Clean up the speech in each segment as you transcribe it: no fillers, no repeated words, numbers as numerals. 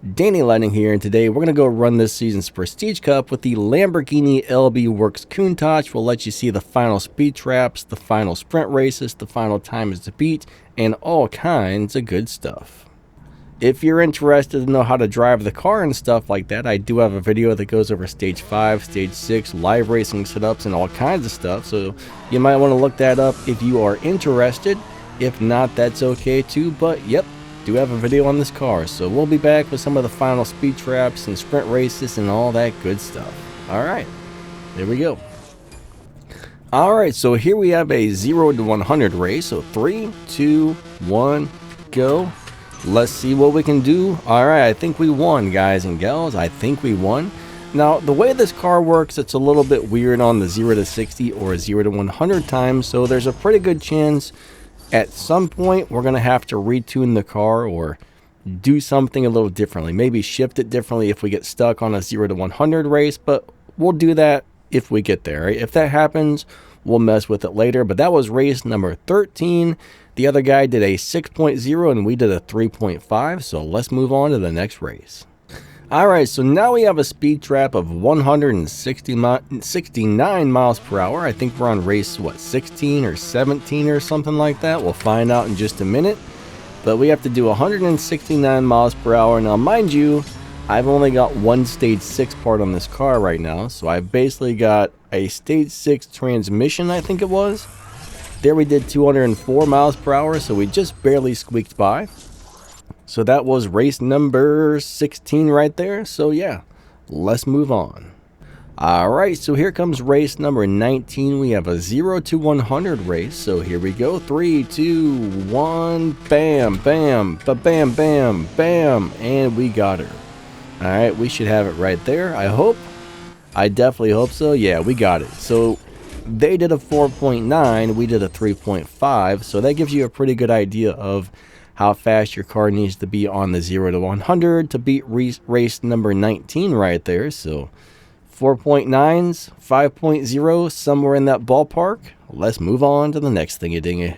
Danny Lightning here, and today we're going to go run this season's Prestige Cup with the Lamborghini LB Works Countach. We'll let you see the final speed traps, the final sprint races, the final times to beat, and all kinds of good stuff. If you're interested to know how to drive the car and stuff like that, I do have a video that goes over Stage 5, Stage 6, live racing setups, and all kinds of stuff, so you might want to look that up if you are interested. If not, that's okay too, but yep, do have a video on this car, so we'll be back with some of the final speed traps and sprint races and all that good stuff. Alright, there we go. Alright, so here we have a 0 to 100 race, so 3, 2, 1, go. Let's see what we can do. Alright, I think we won, guys and gals. I think we won. Now, the way this car works, it's a little bit weird on the 0 to 60 or 0 to 100 times, so there's a pretty good chance at some point we're going to have to retune the car or do something a little differently. Maybe shift it differently if we get stuck on a 0 to 100 race, but we'll do that if we get there. Right? If that happens, we'll mess with it later. But that was race number 13. The other guy did a 6.0 and we did a 3.5. So let's move on to the next race. Alright, so now we have a speed trap of 169 miles per hour. I think we're on race, 16 or 17 or something like that. We'll find out in just a minute. But we have to do 169 miles per hour. Now, mind you, I've only got one Stage 6 part on this car right now. So I basically got a Stage 6 transmission, I think it was. There we did 204 miles per hour, so we just barely squeaked by. So that was race number 16 right there. So yeah, let's move on. Alright, so here comes race number 19. We have a 0 to 100 race. So here we go. 3, 2, 1, bam, bam, ba-bam, bam, bam. And we got her. Alright, we should have it right there, I hope. I definitely hope so. Yeah, we got it. So they did a 4.9, we did a 3.5. So that gives you a pretty good idea of how fast your car needs to be on the 0 to 100 to beat race number 19 right there. So 4.9s, 5.0, somewhere in that ballpark. Let's move on to the next thingy-dingy.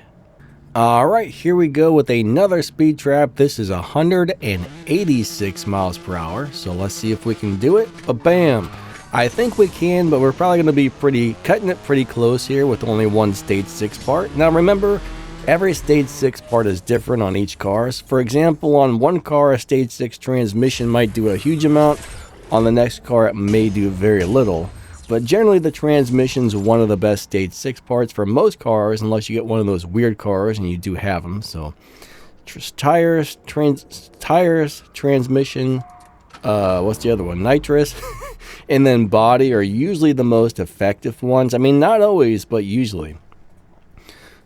Alright, here we go with another speed trap. This is 186 miles per hour. So let's see if we can do it. Ba-bam! I think we can, but we're probably going to be cutting it pretty close here with only one Stage 6 part. Now remember, every Stage 6 part is different on each car. For example, on one car, a Stage 6 transmission might do a huge amount. On the next car, it may do very little. But generally, the transmission's one of the best Stage 6 parts for most cars, unless you get one of those weird cars, and you do have them. So, tires, transmission, what's the other one? Nitrous. And then body are usually the most effective ones. I mean, not always, but usually.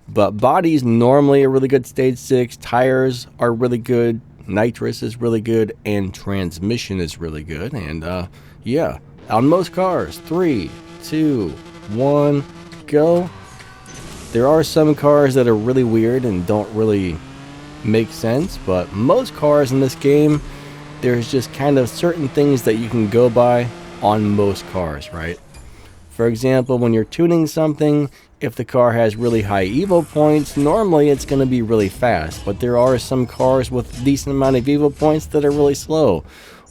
But body's normally a really good Stage 6, tires are really good, nitrous is really good, and transmission is really good. And yeah, on most cars, 3, 2, 1, go. There are some cars that are really weird and don't really make sense, but most cars in this game, there's just kind of certain things that you can go by on most cars, right? For example, when you're tuning something, if the car has really high Evo points, normally it's going to be really fast, but there are some cars with a decent amount of Evo points that are really slow.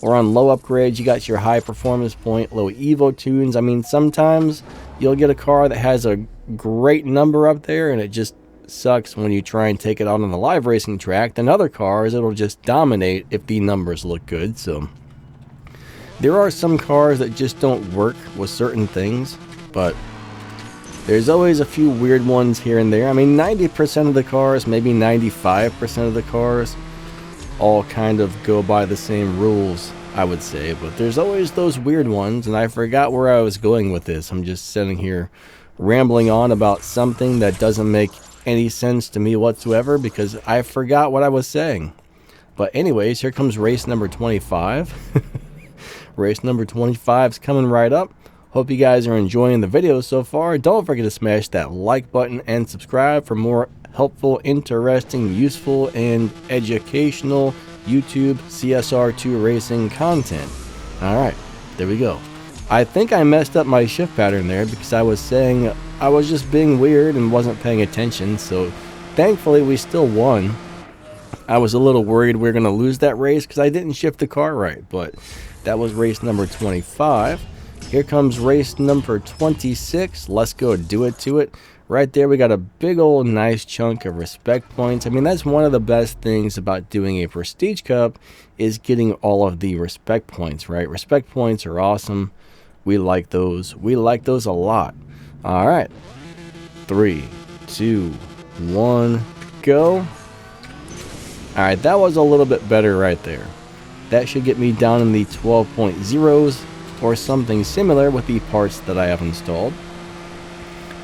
Or on low upgrades, you got your high performance point, low Evo tunes. I mean, sometimes you'll get a car that has a great number up there and it just sucks when you try and take it out on the live racing track. Then other cars, it'll just dominate if the numbers look good. So there are some cars that just don't work with certain things, but there's always a few weird ones here and there. I mean, 90% of the cars, maybe 95% of the cars, all kind of go by the same rules, I would say. But there's always those weird ones, and I forgot where I was going with this. I'm just sitting here rambling on about something that doesn't make any sense to me whatsoever because I forgot what I was saying. But anyways, here comes race number 25. Race number 25 is coming right up. Hope you guys are enjoying the video so far. Don't forget to smash that like button and subscribe for more helpful, interesting, useful, and educational YouTube CSR2 racing content. Alright, there we go. I think I messed up my shift pattern there because I was saying I was just being weird and wasn't paying attention. So thankfully we still won. I was a little worried we were going to lose that race because I didn't shift the car right, but that was race number 25. Here comes race number 26. Let's go do it to it. Right there, we got a big old nice chunk of respect points. I mean, that's one of the best things about doing a Prestige Cup is getting all of the respect points, right? Respect points are awesome. We like those. We like those a lot. All right. 3, 2, 1, go. All right, that was a little bit better right there. That should get me down in the 12.0s or something similar with the parts that I have installed.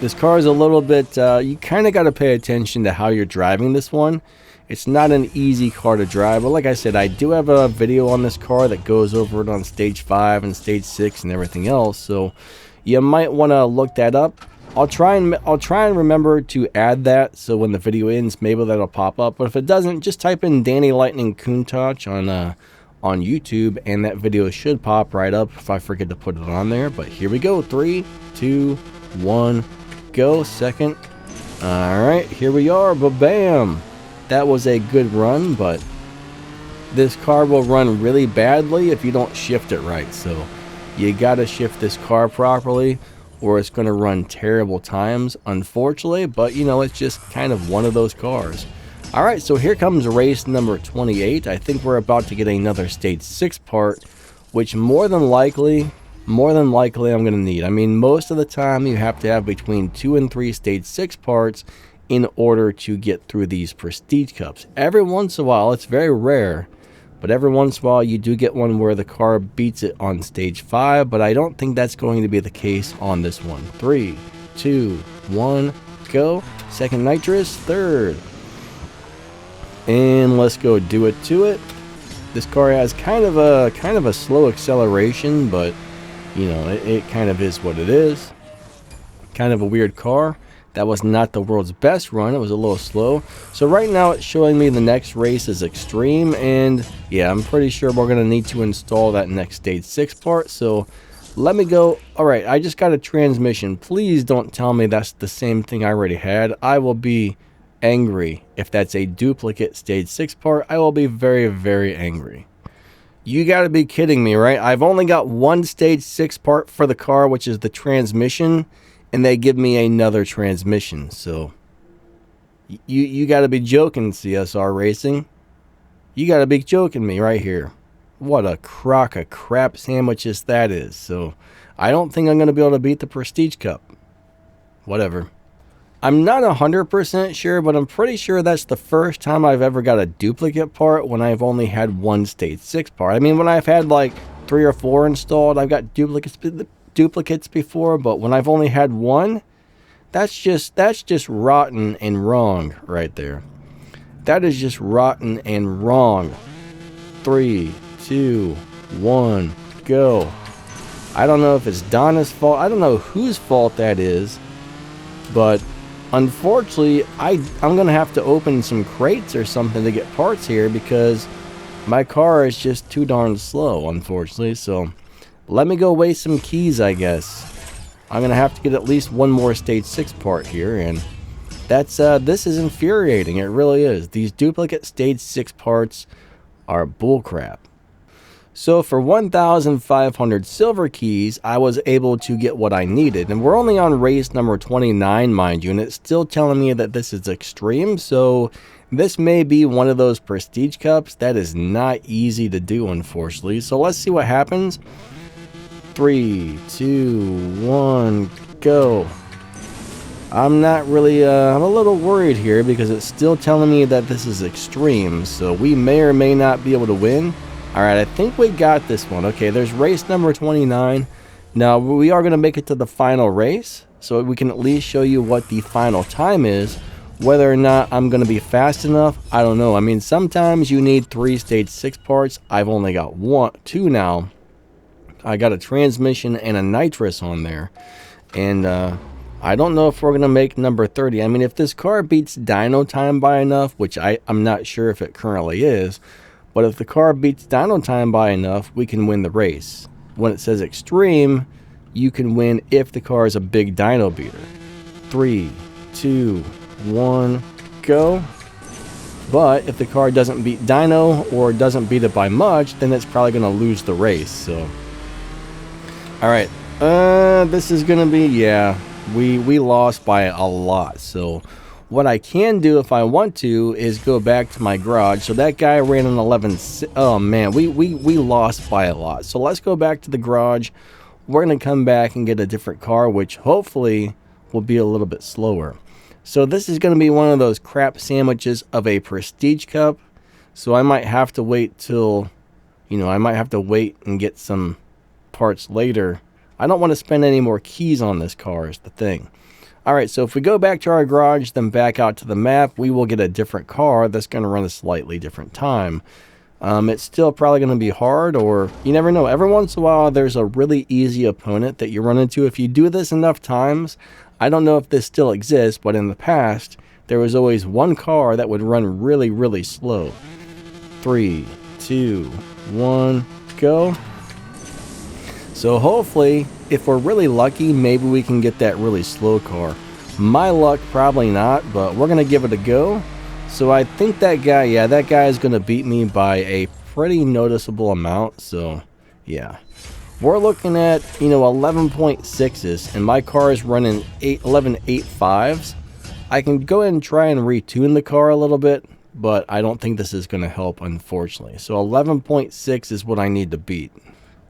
This car is a little bit, you kind of got to pay attention to how you're driving this one. It's not an easy car to drive, but like I said, I do have a video on this car that goes over it on stage 5 and stage 6 and everything else, so you might want to look that up. I'll try and remember to add that, so when the video ends, maybe that'll pop up. But if it doesn't, just type in Danny Lightning Countach on YouTube, and that video should pop right up if I forget to put it on there. But here we go. 3, 2, 1, go. Second. All right, here we are. Ba-bam. That was a good run, but this car will run really badly if you don't shift it right. So you got to shift this car properly, or it's going to run terrible times, unfortunately. But, you know, it's just kind of one of those cars. All right, so here comes race number 28. I think we're about to get another stage 6 part, which more than likely I'm going to need. I mean, most of the time you have to have between 2 and 3 stage 6 parts in order to get through these Prestige Cups. Every once in a while, it's very rare, but every once in a while you do get one where the car beats it on stage 5, but I don't think that's going to be the case on this one. 3, 2, 1, go. Second nitrous, third. And let's go do it to it. This car has kind of a slow acceleration, but you know, it kind of is what it is. Kind of a weird car. That was not the world's best run. It was a little slow. So right now it's showing me the next race is Extreme, and yeah, I'm pretty sure we're going to need to install that next stage 6 part. So let me go. All right, I just got a transmission. Please don't tell me that's the same thing I already had. I will be angry if that's a duplicate stage 6 part. I will be very, very angry. You got to be kidding me, right? I've only got one stage 6 part for the car, which is the transmission, and they give me another transmission. So you got to be joking, CSR Racing. You got to be joking me right here. What a crock of crap sandwiches that is. So I don't think I'm going to be able to beat the Prestige Cup. Whatever. I'm not 100% sure, but I'm pretty sure that's the first time I've ever got a duplicate part when I've only had one stage 6 part. I mean, when I've had like 3 or 4 installed, I've got duplicates before, but when I've only had one, that's just rotten and wrong right there. That is just rotten and wrong. 3, 2, 1, go. I don't know if it's Donna's fault. I don't know whose fault that is, but unfortunately, I'm going to have to open some crates or something to get parts here because my car is just too darn slow, unfortunately. So let me go waste some keys, I guess. I'm going to have to get at least one more stage 6 part here, and that's this is infuriating. It really is. These duplicate stage 6 parts are bullcrap. So for 1,500 silver keys, I was able to get what I needed. And we're only on race number 29, mind you, and it's still telling me that this is extreme. So this may be one of those Prestige Cups that is not easy to do, unfortunately. So let's see what happens. 3, 2, 1, go. I'm not really, I'm a little worried here because it's still telling me that this is extreme. So we may or may not be able to win. All right, I think we got this one. Okay, there's race number 29. Now, we are going to make it to the final race, so we can at least show you what the final time is. Whether or not I'm going to be fast enough, I don't know. I mean, sometimes you need 3 stage 6 parts. I've only got 2 now. I got a transmission and a nitrous on there. And I don't know if we're going to make number 30. I mean, if this car beats dyno time by enough, which I'm not sure if it currently is, but if the car beats dyno time by enough, we can win the race. When it says extreme, you can win if the car is a big dyno beater. 3, 2, 1, go. But if the car doesn't beat dyno or doesn't beat it by much, then it's probably going to lose the race. So, all right, this is going to be, yeah, we lost by a lot. So what I can do if I want to is go back to my garage. So that guy ran an 11. Oh man, we lost by a lot. So let's go back to the garage. We're going to come back and get a different car, which hopefully will be a little bit slower. So this is going to be one of those crap sandwiches of a Prestige Cup. So I might have to wait till, I might have to wait and get some parts later. I don't want to spend any more keys on this car is the thing. All right, so if we go back to our garage, then back out to the map, we will get a different car that's going to run a slightly different time. It's still probably going to be hard, or you never know. Every once in a while, there's a really easy opponent that you run into. If you do this enough times, I don't know if this still exists, but in the past, there was always one car that would run really, really slow. 3, 2, 1, go. So hopefully, if we're really lucky, maybe we can get that really slow car. My luck, probably not, but we're going to give it a go. So I think that guy, yeah, that guy is going to beat me by a pretty noticeable amount. So, yeah. We're looking at, 11.6s, and my car is running 11.85s. I can go ahead and try and retune the car a little bit, but I don't think this is going to help, unfortunately. So 11.6 is what I need to beat.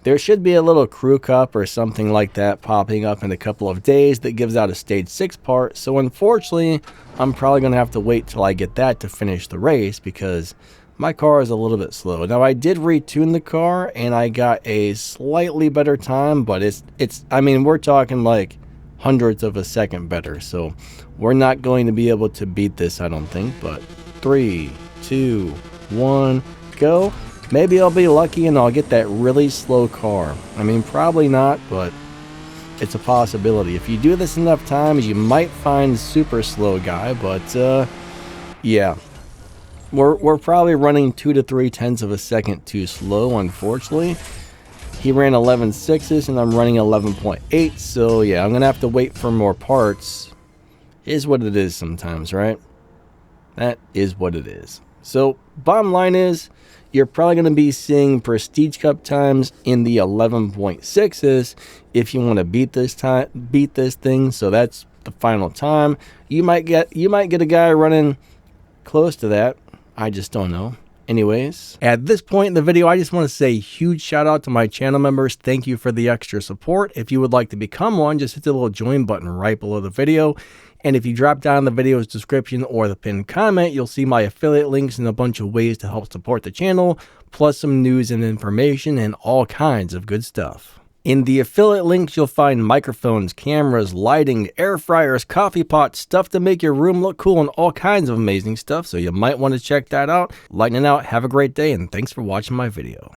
There should be a little crew cup or something like that popping up in a couple of days that gives out a stage 6 part. So unfortunately, I'm probably going to have to wait till I get that to finish the race because my car is a little bit slow. Now I did retune the car and I got a slightly better time, but I mean, we're talking like hundredths of a second better. So we're not going to be able to beat this, I don't think, but 3, 2, 1, go. Maybe I'll be lucky and I'll get that really slow car. I mean, probably not, but it's a possibility. If you do this enough times, you might find super slow guy, but yeah. We're probably running 2 to 3 tenths of a second too slow, unfortunately. He ran 11.6s and I'm running 11.8, so yeah, I'm going to have to wait for more parts. Is what it is sometimes, right? That is what it is. So, bottom line is, you're probably going to be seeing Prestige Cup times in the 11.6s if you want to beat this thing. So that's the final time. You might get a guy running close to that. I just don't know. Anyways, at this point in the video, I just want to say a huge shout out to my channel members. Thank you for the extra support. If you would like to become one, just hit the little join button right below the video. And if you drop down the video's description or the pinned comment, you'll see my affiliate links and a bunch of ways to help support the channel, plus some news and information and all kinds of good stuff. In the affiliate links, you'll find microphones, cameras, lighting, air fryers, coffee pots, stuff to make your room look cool, and all kinds of amazing stuff, so you might want to check that out. Lightning out, have a great day, and thanks for watching my video.